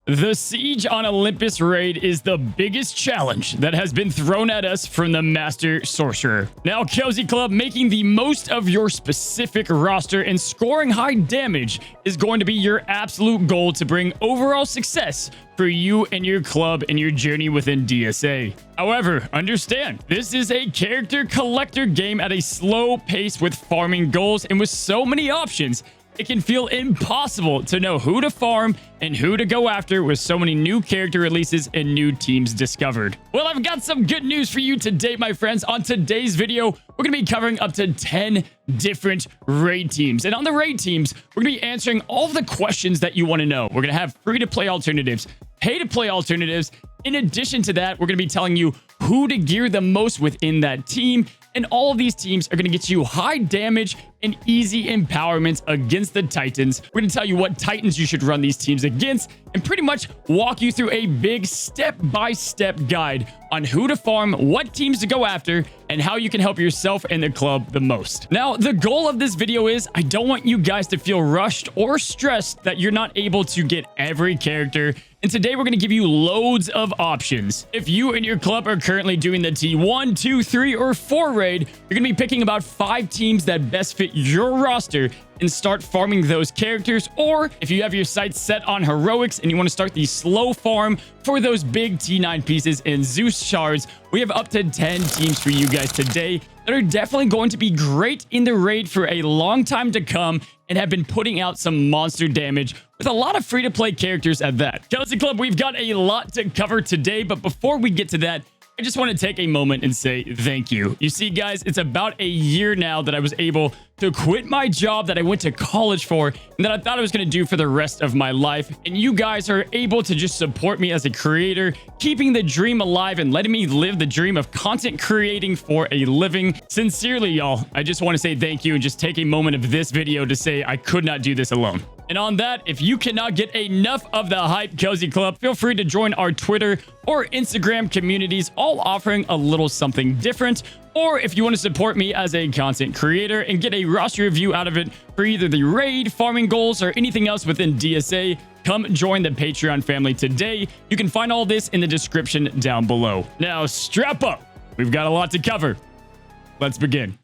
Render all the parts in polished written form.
The siege on Olympus raid is the biggest challenge that has been thrown at us from the Master Sorcerer. Now, Cozy Club, making the most of your specific roster and scoring high damage is going to be your absolute goal to bring overall success for you and your club in your journey within DSA. However, understand, this is a character collector game at a slow pace with farming goals, and with so many options, it can feel impossible to know who to farm and who to go after with so many new character releases and new teams discovered. Well, I've got some good news for you today, my friends. On today's video, we're going to be covering up to 10 different raid teams. And on the raid teams, we're going to be answering all of the questions that you want to know. We're going to have free-to-play alternatives, pay-to-play alternatives. In addition to that, we're going to be telling you who to gear the most within that team. And all of these teams are going to get you high damage and easy empowerment against the Titans. We're going to tell you what Titans you should run these teams against and pretty much walk you through a big step-by-step guide on who to farm, what teams to go after, and how you can help yourself and the club the most. Now, the goal of this video is I don't want you guys to feel rushed or stressed that you're not able to get every character. And today we're going to give you loads of options. If you and your club are currently doing the T1, 2, 3, or 4 raid, you're going to be picking about 5 teams that best fit your roster and start farming those characters. Or if you have your sights set on heroics and you want to start the slow farm for those big T9 pieces and Zeus shards, we have up to 10 teams for you guys today that are definitely going to be great in the raid for a long time to come and have been putting out some monster damage with a lot of free-to-play characters at that. Cozy Club, we've got a lot to cover today, but before we get to that, I just want to take a moment and say thank you. You see, guys, it's about a year now that I was able to quit my job that I went to college for and that I thought I was going to do for the rest of my life. And you guys are able to just support me as a creator, keeping the dream alive and letting me live the dream of content creating for a living. Sincerely, y'all, I just want to say thank you and just take a moment of this video to say I could not do this alone. And on that, if you cannot get enough of the hype, Cozy Club, feel free to join our Twitter or Instagram communities, all offering a little something different. Or if you want to support me as a content creator and get a roster review out of it for either the raid, farming goals, or anything else within DSA, come join the Patreon family today. You can find all this in the description down below. Now, strap up. We've got a lot to cover. Let's begin.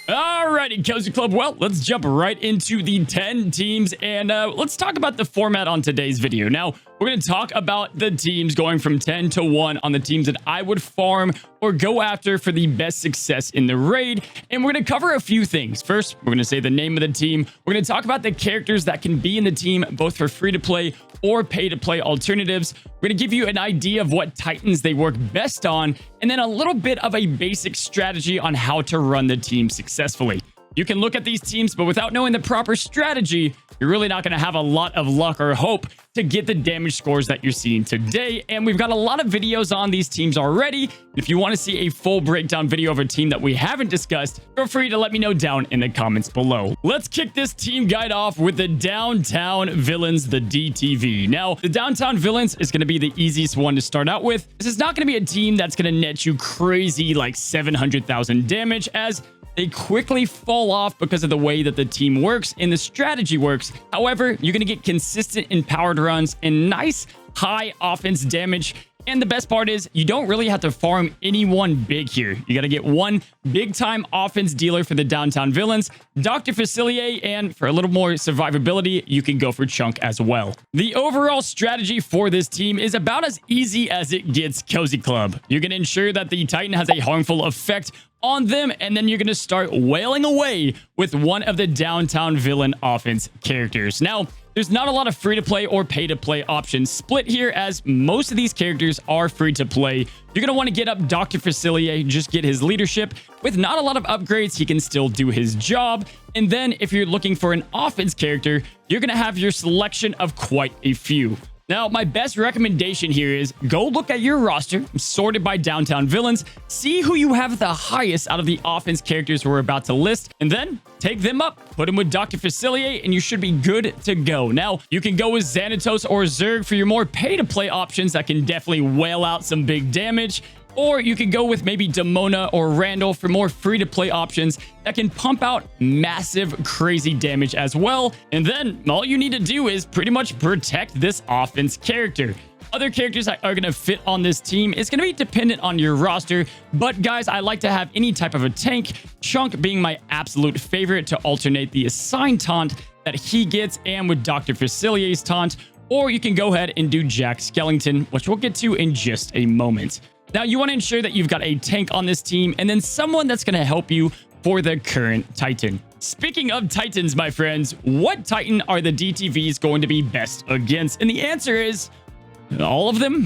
Alrighty, Cozy Club. Well, let's jump right into the 10 teams and let's talk about the format on today's video. Now, we're going to talk about the teams going from 10 to 1 on the teams that I would farm or go after for the best success in the raid. And we're going to cover a few things. First, we're going to say the name of the team. We're going to talk about the characters that can be in the team, both for free-to-play or pay-to-play alternatives. We're going to give you an idea of what Titans they work best on, and then a little bit of a basic strategy on how to run the team successfully. You can look at these teams, but without knowing the proper strategy, you're really not going to have a lot of luck or hope to get the damage scores that you're seeing today. And we've got a lot of videos on these teams already. If you want to see a full breakdown video of a team that we haven't discussed, feel free to let me know down in the comments below. Let's kick this team guide off with the Downtown Villains, the DTV. Now, the Downtown Villains is going to be the easiest one to start out with. This is not going to be a team that's going to net you crazy like 700,000 damage, as they quickly fall off because of the way that the team works and the strategy works. However, you're going to get consistent empowered runs and nice high offense damage. And the best part is you don't really have to farm anyone big here. You got to get one big time offense dealer for the Downtown Villains, Dr. Facilier, and for a little more survivability, you can go for Chunk as well. The overall strategy for this team is about as easy as it gets, Cozy Club. You can ensure that the Titan has a harmful effect on them, and then you're going to start wailing away with one of the Downtown Villain offense characters. Now, there's not a lot of free-to-play or pay-to-play options split here, as most of these characters are free-to-play. You're going to want to get up Dr. Facilier, just get his leadership. With not a lot of upgrades, he can still do his job. And then if you're looking for an offense character, you're going to have your selection of quite a few. Now, my best recommendation here is go look at your roster, sorted by Downtown Villains, see who you have the highest out of the offense characters we're about to list, and then take them up, put them with Dr. Facilier, and you should be good to go. Now, you can go with Xanatos or Zerg for your more pay-to-play options that can definitely whale out some big damage. Or you could go with maybe Demona or Randall for more free-to-play options that can pump out massive, crazy damage as well. And then all you need to do is pretty much protect this offense character. Other characters that are going to fit on this team is going to be dependent on your roster. But guys, I like to have any type of a tank, Chunk being my absolute favorite to alternate the assigned taunt that he gets and with Dr. Facilier's taunt. Or you can go ahead and do Jack Skellington, which we'll get to in just a moment. Now, you want to ensure that you've got a tank on this team and then someone that's going to help you for the current Titan. Speaking of Titans, my friends, what Titan are the DTVs going to be best against? And the answer is all of them.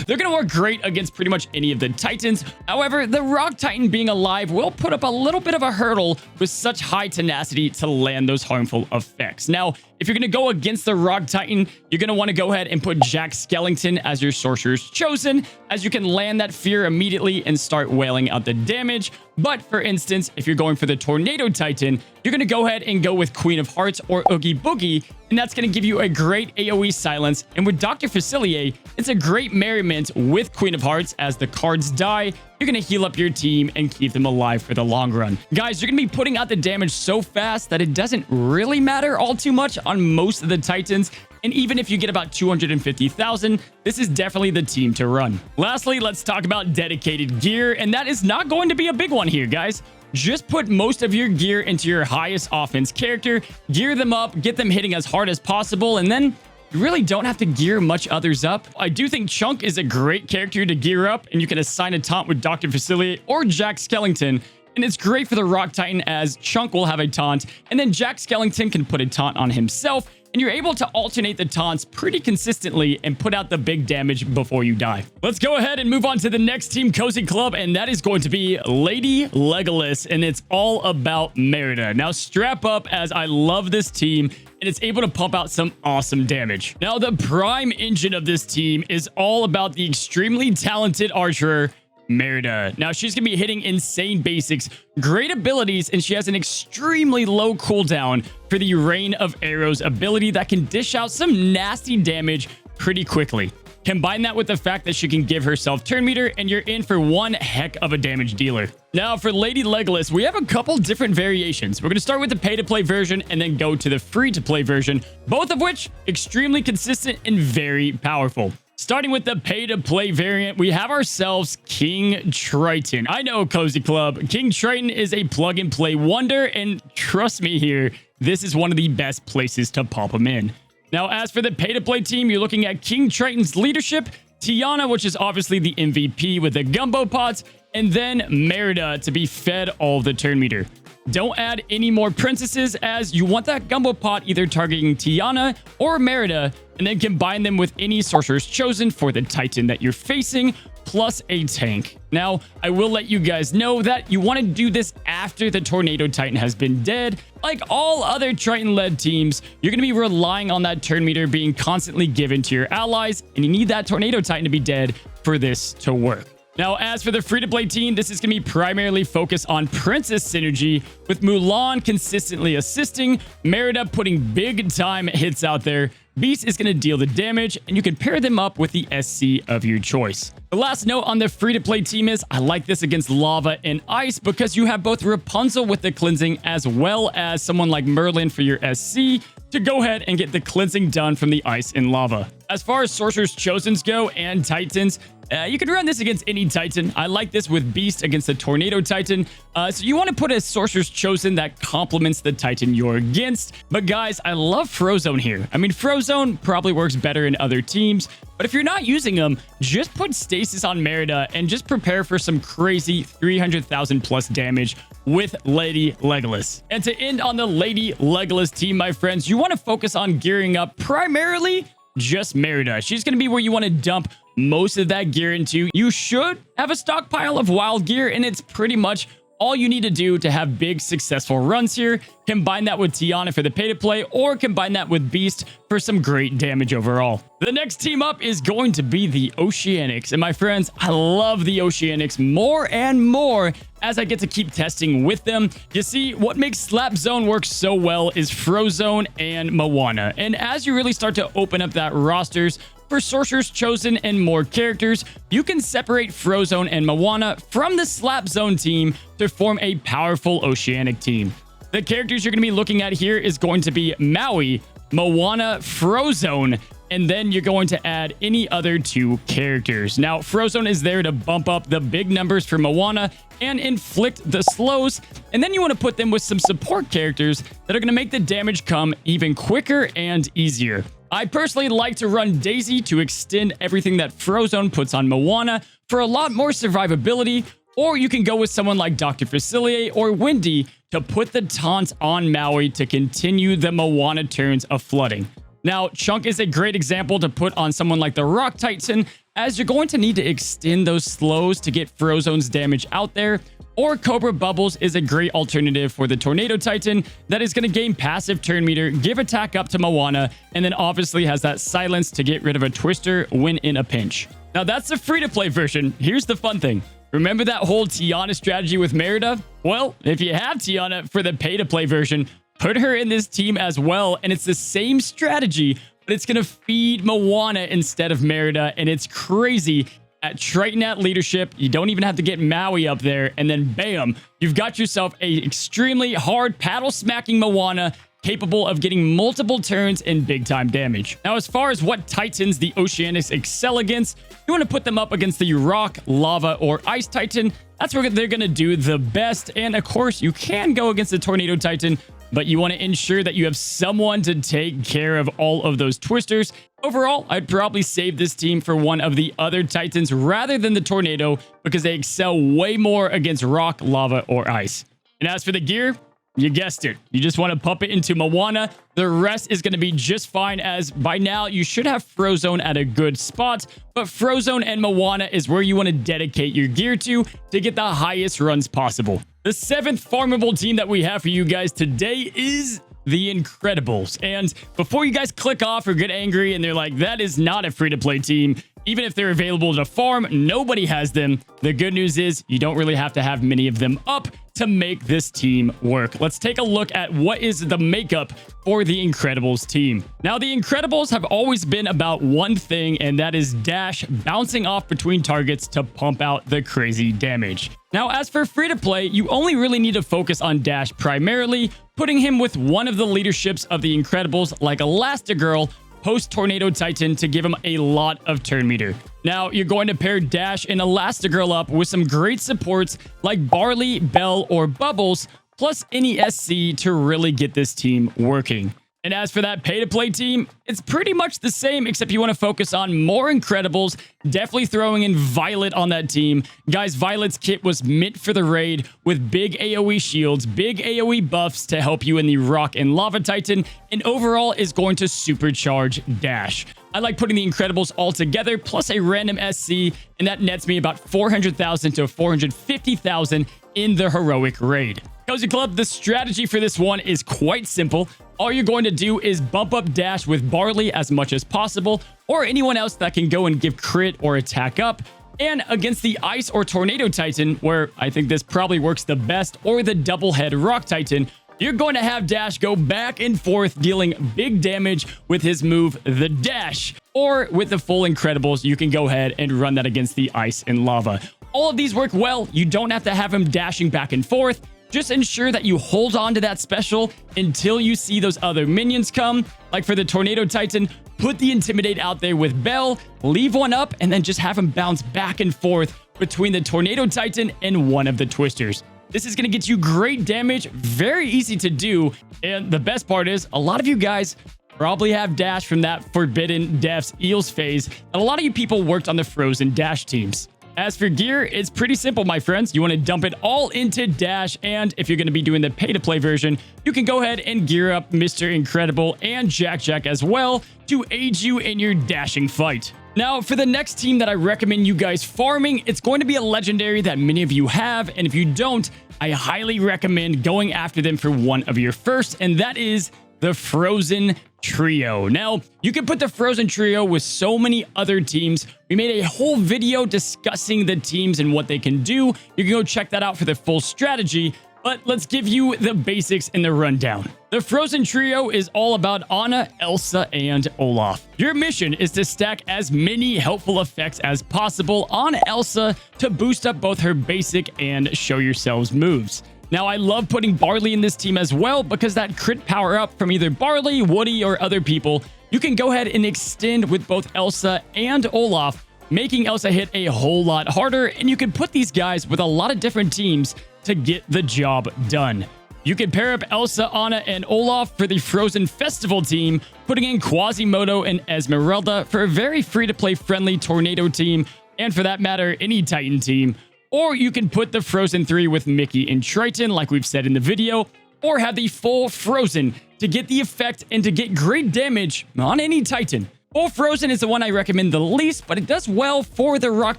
They're going to work great against pretty much any of the Titans. However, the Rock Titan being alive will put up a little bit of a hurdle with such high tenacity to land those harmful effects. Now, if you're going to go against the Rock Titan, you're going to want to go ahead and put Jack Skellington as your Sorcerer's Chosen, as you can land that fear immediately and start wailing out the damage. But for instance, if you're going for the Tornado Titan, you're going to go ahead and go with Queen of Hearts or Oogie Boogie, and that's going to give you a great AoE silence. And with Dr. Facilier, it's a great merriment with Queen of Hearts. As the cards die, you're going to heal up your team and keep them alive for the long run. Guys, you're going to be putting out the damage so fast that it doesn't really matter all too much on most of the Titans. And even if you get about 250,000, this is definitely the team to run. Lastly, let's talk about dedicated gear. And that is not going to be a big one here, guys. Just put most of your gear into your highest offense character, gear them up, get them hitting as hard as possible, and then you really don't have to gear much others up. I do think Chunk is a great character to gear up, and you can assign a taunt with Dr. Facilier or Jack Skellington. And it's great for the Rock Titan as Chunk will have a taunt, and then Jack Skellington can put a taunt on himself, and you're able to alternate the taunts pretty consistently and put out the big damage before you die. Let's go ahead and move on to the next Team Cozy Club, and that is going to be Lady Legolas, and it's all about Merida. Now strap up, as I love this team, and it's able to pump out some awesome damage. Now the prime engine of this team is all about the extremely talented archer, Merida. Now she's going to be hitting insane basics, great abilities, and she has an extremely low cooldown for the Rain of Arrows ability that can dish out some nasty damage pretty quickly. Combine that with the fact that she can give herself turn meter, and you're in for one heck of a damage dealer. Now for Lady Legolas, we have a couple different variations. We're going to start with the pay-to-play version and then go to the free-to-play version, both of which extremely consistent and very powerful. Starting with the pay-to-play variant, we have ourselves King Triton. I know, Cozy Club, King Triton is a plug-and-play wonder, and trust me here, this is one of the best places to pop him in. Now, as for the pay-to-play team, you're looking at King Triton's leadership, Tiana, which is obviously the MVP with the gumbo pots, and then Merida to be fed all the turn meter. Don't add any more princesses, as you want that gumbo pot either targeting Tiana or Merida, and then combine them with any Sorcerer's Chosen for the Titan that you're facing, plus a tank. Now, I will let you guys know that you want to do this after the Tornado Titan has been dead. Like all other Triton-led teams, you're going to be relying on that turn meter being constantly given to your allies, and you need that Tornado Titan to be dead for this to work. Now, as for the free-to-play team, this is going to be primarily focused on Princess synergy, with Mulan consistently assisting, Merida putting big-time hits out there, Beast is going to deal the damage, and you can pair them up with the SC of your choice. The last note on the free-to-play team is I like this against lava and ice because you have both Rapunzel with the cleansing as well as someone like Merlin for your SC to go ahead and get the cleansing done from the ice and lava. As far as Sorcerer's Chosens go and Titans, you can run this against any Titan. I like this with Beast against the Tornado Titan. So you want to put a Sorcerer's Chosen that complements the Titan you're against. But guys, I love Frozone here. I mean, Frozone probably works better in other teams. But if you're not using them, just put Stasis on Merida and just prepare for some crazy 300,000 plus damage with Lady Legolas. And to end on the Lady Legolas team, my friends, you want to focus on gearing up primarily just Merida. She's going to be where you want to dump most of that gear into. You should have a stockpile of wild gear, and it's pretty much all you need to do to have big successful runs here. Combine that with Tiana for the pay-to-play, or combine that with Beast for some great damage overall. The next team up is going to be the Oceanics. And my friends, I love the Oceanics more and more as I get to keep testing with them. You see, what makes Slap Zone work so well is Frozone and Moana. And as you really start to open up that rosters For Sorcerers Chosen and more characters, you can separate Frozone and Moana from the Slap Zone team to form a powerful Oceanic team. The characters you're going to be looking at here is going to be Maui, Moana, Frozone, and then you're going to add any other 2 characters. Now, Frozone is there to bump up the big numbers for Moana and inflict the slows, and then you want to put them with some support characters that are going to make the damage come even quicker and easier. I personally like to run Daisy to extend everything that Frozone puts on Moana for a lot more survivability, or you can go with someone like Dr. Facilier or Windy to put the taunt on Maui to continue the Moana turns of flooding. Now, Chunk is a great example to put on someone like the Rock Titan, as you're going to need to extend those slows to get Frozone's damage out there, or Cobra Bubbles is a great alternative for the Tornado Titan that is going to gain passive turn meter, give attack up to Moana, and then obviously has that silence to get rid of a Twister when in a pinch. Now, that's the free-to-play version. Here's the fun thing. Remember that whole Tiana strategy with Merida? Well, if you have Tiana for the pay-to-play version, put her in this team as well, and it's the same strategy, but it's going to feed Moana instead of Merida, and it's crazy. At Triton at leadership, you don't even have to get Maui up there, and then bam, you've got yourself a extremely hard paddle-smacking Moana capable of getting multiple turns and big-time damage. Now, as far as what Titans the Oceanics excel against, you want to put them up against the Rock, Lava, or Ice Titan. That's where they're going to do the best, and of course, you can go against the Tornado Titan, but you want to ensure that you have someone to take care of all of those Twisters. Overall, I'd probably save this team for one of the other Titans rather than the Tornado because they excel way more against Rock, Lava, or Ice. And as for the gear, you guessed it. You just want to pump it into Moana. The rest is going to be just fine, as by now you should have Frozone at a good spot, but Frozone and Moana is where you want to dedicate your gear to get the highest runs possible. The 7th farmable team that we have for you guys today is the Incredibles. And before you guys click off or get angry and they're like, that is not a free-to-play team, even if they're available to farm, nobody has them. The good news is you don't really have to have many of them up to make this team work. Let's take a look at what is the makeup for the Incredibles team. Now, the Incredibles have always been about one thing, and that is Dash bouncing off between targets to pump out the crazy damage. Now, as for free-to-play, you only really need to focus on Dash primarily, putting him with one of the leaderships of the Incredibles like Elastigirl, post Tornado Titan to give him a lot of turn meter. Now, you're going to pair Dash and Elastigirl up with some great supports like Barley, Bell, or Bubbles, plus any SC to really get this team working. And as for that pay-to-play team, it's pretty much the same, except you want to focus on more Incredibles, definitely throwing in Violet on that team. Guys, Violet's kit was meant for the raid with big AoE shields, big AoE buffs to help you in the Rock and Lava Titan, and overall is going to supercharge Dash. I like putting the Incredibles all together, plus a random SC, and that nets me about 400,000 to 450,000 in the heroic raid. Cozy Club, the strategy for this one is quite simple. All you're going to do is bump up Dash with Barley as much as possible, or anyone else that can go and give crit or attack up. And against the Ice or Tornado Titan, where I think this probably works the best, or the double head Rock Titan, you're going to have Dash go back and forth, dealing big damage with his move, the Dash. Or with the full Incredibles, you can go ahead and run that against the Ice and Lava. All of these work well. You don't have to have him dashing back and forth. Just ensure that you hold on to that special until you see those other minions come. Like for the Tornado Titan, put the Intimidate out there with Bell, leave one up, and then just have him bounce back and forth between the Tornado Titan and one of the Twisters. This is going to get you great damage, very easy to do, and the best part is, a lot of you guys probably have Dash from that Forbidden Depths Eels phase, and a lot of you people worked on the Frozen Dash teams. As for gear, it's pretty simple, my friends. You want to dump it all into Dash, and if you're going to be doing the pay-to-play version, you can go ahead and gear up Mr. Incredible and Jack as well to aid you in your dashing fight. Now, for the next team that I recommend you guys farming, it's going to be a legendary that many of you have, and if you don't, I highly recommend going after them for one of your first, and that is the Frozen Trio. Now, you can put the Frozen Trio with so many other teams. We made a whole video discussing the teams and what they can do. You can go check that out for the full strategy. But let's give you the basics in the rundown. The Frozen Trio is all about Anna, Elsa, and Olaf. Your mission is to stack as many helpful effects as possible on Elsa to boost up both her basic and show yourselves moves. Now, I love putting Barley in this team as well because that crit power up from either Barley, Woody, or other people, you can go ahead and extend with both Elsa and Olaf, making Elsa hit a whole lot harder, and you can put these guys with a lot of different teams to get the job done. You can pair up Elsa, Anna, and Olaf for the Frozen Festival team, putting in Quasimodo and Esmeralda for a very free-to-play friendly Tornado team, and for that matter, any Titan team. Or you can put the Frozen 3 with Mickey and Triton, like we've said in the video, or have the full Frozen to get the effect and to get great damage on any Titan. Full Frozen is the one I recommend the least, but it does well for the Rock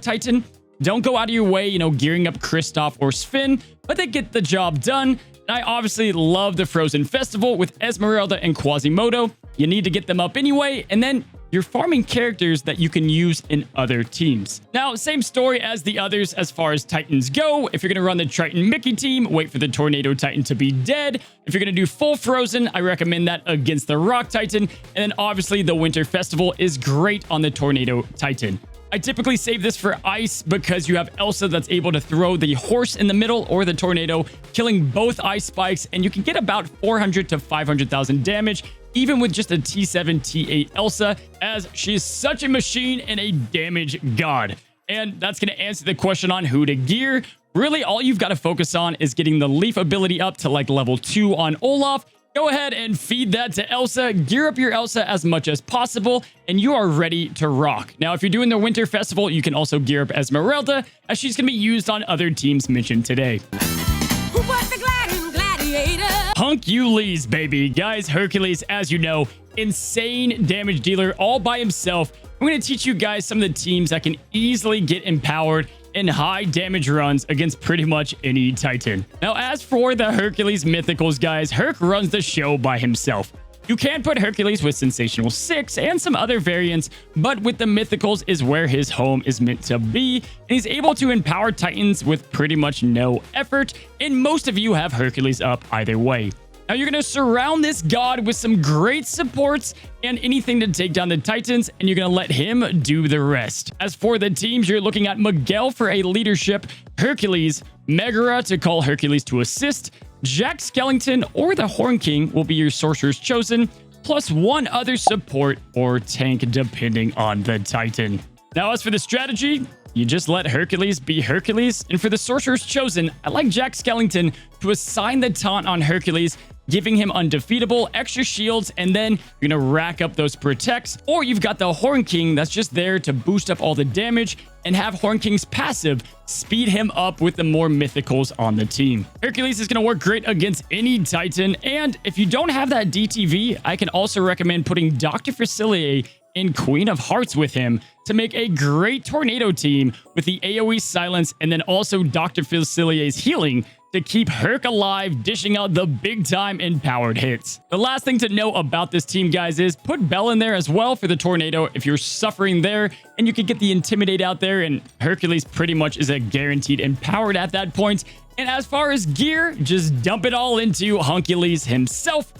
Titan. Don't go out of your way, gearing up Kristoff or Sven, but they get the job done. And I obviously love the Frozen Festival with Esmeralda and Quasimodo. You need to get them up anyway, and then you're farming characters that you can use in other teams. Now, same story as the others as far as Titans go. If you're going to run the Triton Mickey team, wait for the Tornado Titan to be dead. If you're going to do full Frozen, I recommend that against the Rock Titan. And then obviously the Winter Festival is great on the Tornado Titan. I typically save this for Ice because you have Elsa that's able to throw the horse in the middle or the tornado, killing both ice spikes, and you can get about 400 to 500,000 damage, even with just a T7, T8 Elsa, as she is such a machine and a damage god. And that's going to answer the question on who to gear. Really, all you've got to focus on is getting the Leaf ability up to like level 2 on Olaf. Go ahead and feed that to Elsa, gear up your Elsa as much as possible, and you are ready to rock. Now, if you're doing the Winter Festival, you can also gear up Esmeralda, as she's going to be used on other teams mentioned today. Who was the gladiator? Hercules, baby. Guys, Hercules, as you know, insane damage dealer all by himself. I'm going to teach you guys some of the teams that can easily get empowered in high damage runs against pretty much any Titan. Now, as for the Hercules Mythicals, guys, Herc runs the show by himself. You can put Hercules with Sensational 6 and some other variants, but with the Mythicals is where his home is meant to be, and he's able to empower Titans with pretty much no effort, and most of you have Hercules up either way. Now, you're going to surround this god with some great supports and anything to take down the Titans, and you're going to let him do the rest. As for the teams, you're looking at Miguel for a leadership, Hercules, Megara to call Hercules to assist, Jack Skellington or the Horn King will be your Sorcerers chosen, plus one other support or tank depending on the Titan. Now, as for the strategy, you just let Hercules be Hercules, and for the Sorcerers chosen, I like Jack Skellington to assign the taunt on Hercules, giving him undefeatable, extra shields, and then you're going to rack up those protects. Or you've got the Horn King that's just there to boost up all the damage and have Horn King's passive speed him up with the more mythicals on the team. Hercules is going to work great against any Titan, and if you don't have that DTV, I can also recommend putting Dr. Facilier in Queen of Hearts with him to make a great Tornado team with the AoE silence and then also Dr. Facilier's healing to keep Herc alive, dishing out the big-time empowered hits. The last thing to know about this team, guys, is put Belle in there as well for the Tornado if you're suffering there, and you can get the Intimidate out there, and Hercules pretty much is a guaranteed empowered at that point. And as far as gear, just dump it all into Hercules himself.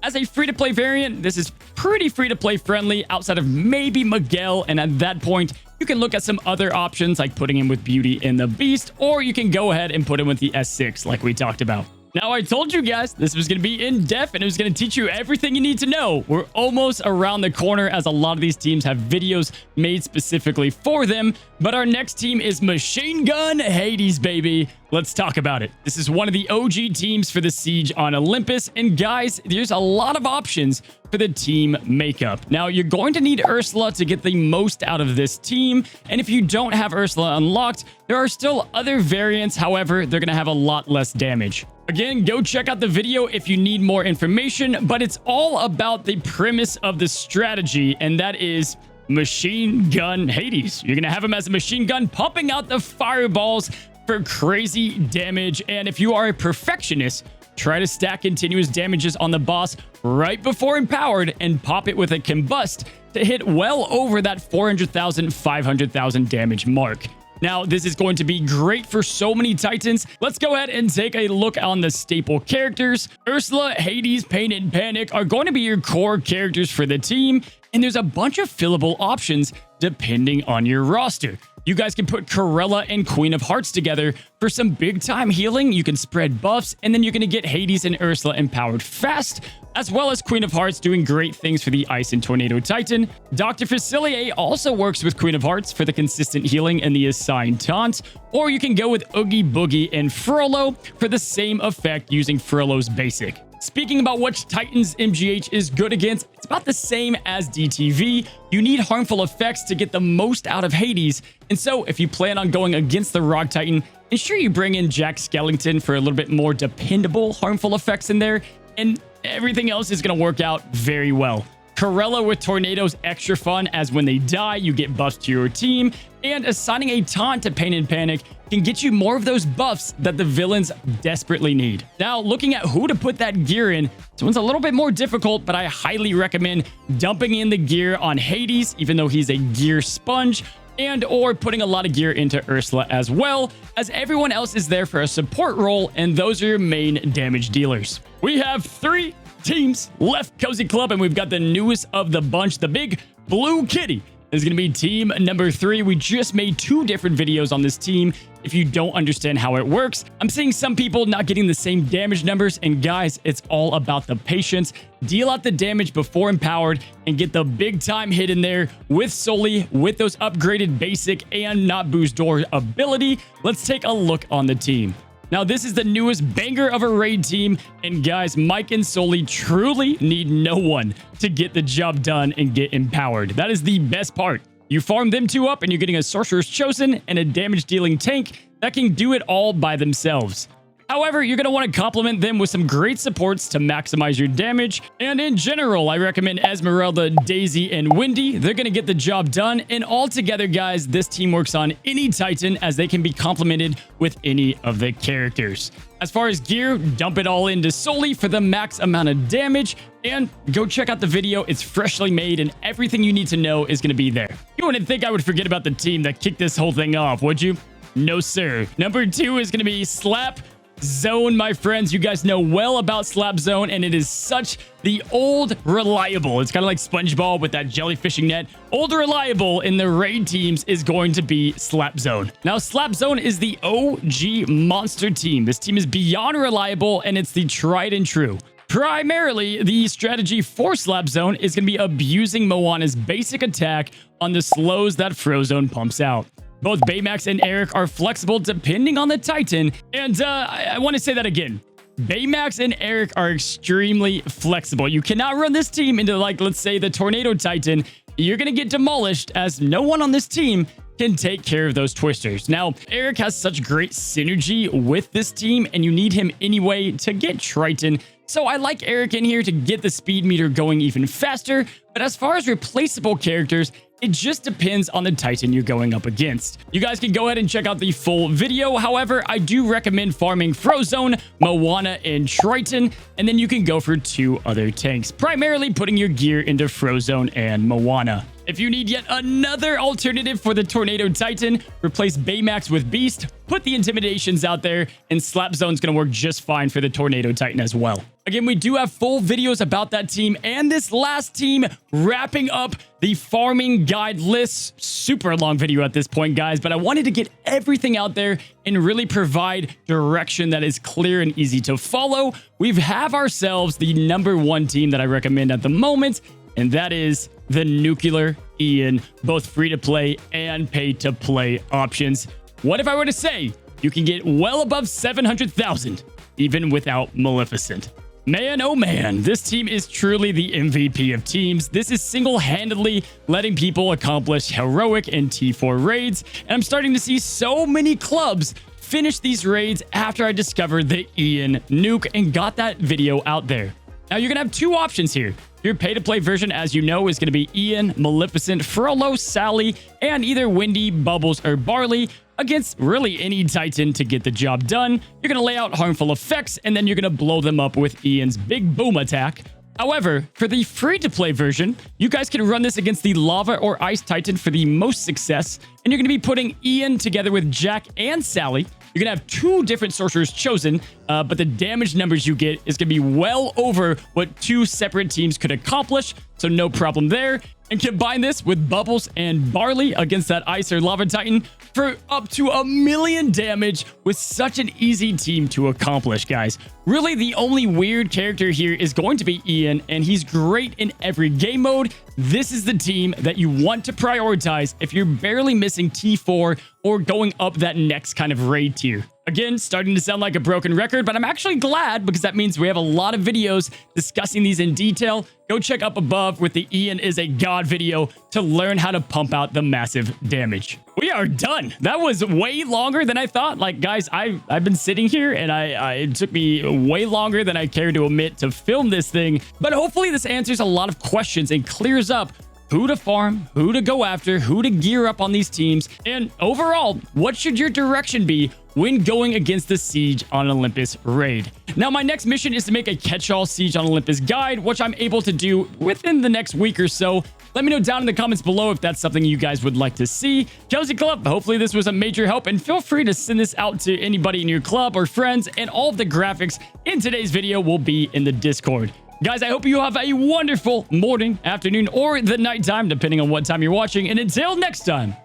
As a free-to-play variant, this is pretty free-to-play friendly outside of maybe Miguel, and at that point, you can look at some other options like putting him with Beauty and the Beast, or you can go ahead and put him with the S6 like we talked about. Now, I told you guys this was going to be in-depth and it was going to teach you everything you need to know. We're almost around the corner as a lot of these teams have videos made specifically for them, but our next team is Machine Gun Hades, baby. Let's talk about it. This is one of the OG teams for the Siege on Olympus, and guys, there's a lot of options for the team makeup. Now, you're going to need Ursula to get the most out of this team, and if you don't have Ursula unlocked, there are still other variants. However, they're going to have a lot less damage. Again, go check out the video if you need more information, but it's all about the premise of the strategy, and that is Machine Gun Hades. You're going to have him as a machine gun pumping out the fireballs for crazy damage, and if you are a perfectionist, try to stack continuous damages on the boss right before empowered and pop it with a combust to hit well over that 400,000, 500,000 damage mark. Now, this is going to be great for so many Titans. Let's go ahead and take a look on the staple characters. Ursula, Hades, Pain, and Panic are going to be your core characters for the team, and there's a bunch of fillable options depending on your roster. You guys can put Corella and Queen of Hearts together for some big time healing. You can spread buffs, and then you're going to get Hades and Ursula empowered fast, as well as Queen of Hearts doing great things for the Ice and Tornado Titan. Dr. Facilier also works with Queen of Hearts for the consistent healing and the assigned taunt, or you can go with Oogie Boogie and Frollo for the same effect using Frollo's basic. Speaking about which Titans MGH is good against, it's about the same as DTV. You need harmful effects to get the most out of Hades, and so if you plan on going against the Rock Titan, ensure you bring in Jack Skellington for a little bit more dependable harmful effects in there, and everything else is going to work out very well. Corella with Tornado's extra fun, as when they die, you get buffs to your team, and assigning a taunt to Pain and Panic can get you more of those buffs that the villains desperately need. Now, looking at who to put that gear in, this one's a little bit more difficult, but I highly recommend dumping in the gear on Hades, even though he's a gear sponge, and or putting a lot of gear into Ursula as well, as everyone else is there for a support role, and those are your main damage dealers. We have 3 teams left, Cozy Club, and we've got the newest of the bunch, the big blue kitty. Is going to be team number 3. We just made 2 different videos on this team. If you don't understand how it works, I'm seeing some people not getting the same damage numbers, and guys, it's all about the patience. Deal out the damage before empowered and get the big time hit in there with Sully, with those upgraded basic and not boost door ability. Let's take a look on the team. Now, this is the newest banger of a raid team, and guys, Mike and Sully truly need no one to get the job done and get empowered. That is the best part. You farm them 2 up, and you're getting a Sorcerer's Chosen and a damage-dealing tank that can do it all by themselves. However, you're going to want to complement them with some great supports to maximize your damage. And in general, I recommend Esmeralda, Daisy, and Wendy. They're going to get the job done. And all together, guys, this team works on any Titan, as they can be complemented with any of the characters. As far as gear, dump it all into Sully for the max amount of damage. And go check out the video. It's freshly made, and everything you need to know is going to be there. You wouldn't think I would forget about the team that kicked this whole thing off, would you? No, sir. Number 2 is going to be Slap Zone, my friends. You guys know well about Slap Zone, and it is such the old reliable. It's kind of like SpongeBob with that jellyfishing net. Old reliable in the raid teams is going to be Slap Zone. Now, Slap Zone is the OG monster team. This team is beyond reliable, and it's the tried and true. Primarily, the strategy for Slap Zone is going to be abusing Moana's basic attack on the slows that Frozone pumps out. Both Baymax and Eric are flexible depending on the Titan, and I want to say that again. Baymax and Eric are extremely flexible. You cannot run this team into, like, let's say the Tornado Titan. You're going to get demolished, as no one on this team can take care of those twisters. Now, Eric has such great synergy with this team, and you need him anyway to get Triton. So I like Eric in here to get the speed meter going even faster, but as far as replaceable characters, it just depends on the Titan you're going up against. You guys can go ahead and check out the full video. However, I do recommend farming Frozone, Moana, and Triton, and then you can go for 2 other tanks, primarily putting your gear into Frozone and Moana. If you need yet another alternative for the Tornado Titan, replace Baymax with Beast, put the Intimidations out there, and Slap Zone's going to work just fine for the Tornado Titan as well. Again, we do have full videos about that team and this last team, wrapping up the farming guide list. Super long video at this point, guys, but I wanted to get everything out there and really provide direction that is clear and easy to follow. We have ourselves the #1 team that I recommend at the moment, and that is the Nuclear Ian, both free-to-play and pay-to-play options. What if I were to say you can get well above 700,000 even without Maleficent? Man, oh man, this team is truly the MVP of teams. This is single-handedly letting people accomplish heroic and T4 raids, and I'm starting to see so many clubs finish these raids after I discovered the Ian nuke and got that video out there. Now, you're going to have 2 options here. Your pay-to-play version, as you know, is going to be Ian, Maleficent, Frollo, Sally, and either Wendy, Bubbles, or Barley against really any Titan to get the job done. You're going to lay out harmful effects, and then you're going to blow them up with Ian's big boom attack. However, for the free-to-play version, you guys can run this against the Lava or Ice Titan for the most success, and you're going to be putting Ian together with Jack and Sally. You're going to have 2 different sorcerers chosen, but the damage numbers you get is going to be well over what 2 separate teams could accomplish, so no problem there. And combine this with Bubbles and Barley against that Ice or Lava Titan for up to 1,000,000 damage with such an easy team to accomplish, guys. Really, the only weird character here is going to be Ian, and he's great in every game mode. This is the team that you want to prioritize if you're barely missing T4 or going up that next kind of raid tier. Again, starting to sound like a broken record, but I'm actually glad because that means we have a lot of videos discussing these in detail. Go check up above with the Ian is a god video to learn how to pump out the massive damage. We are done. That was way longer than I thought. Like, guys, I've been sitting here and it took me way longer than I care to admit to film this thing. But hopefully this answers a lot of questions and clears up who to farm, who to go after, who to gear up on these teams, and overall, what should your direction be when going against the Siege on Olympus raid. Now, my next mission is to make a catch-all Siege on Olympus guide, which I'm able to do within the next week or so. Let me know down in the comments below if that's something you guys would like to see. Cozy Club, hopefully this was a major help, and feel free to send this out to anybody in your club or friends, and all of the graphics in today's video will be in the Discord. Guys, I hope you have a wonderful morning, afternoon, or the nighttime, depending on what time you're watching. And until next time,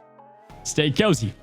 stay cozy.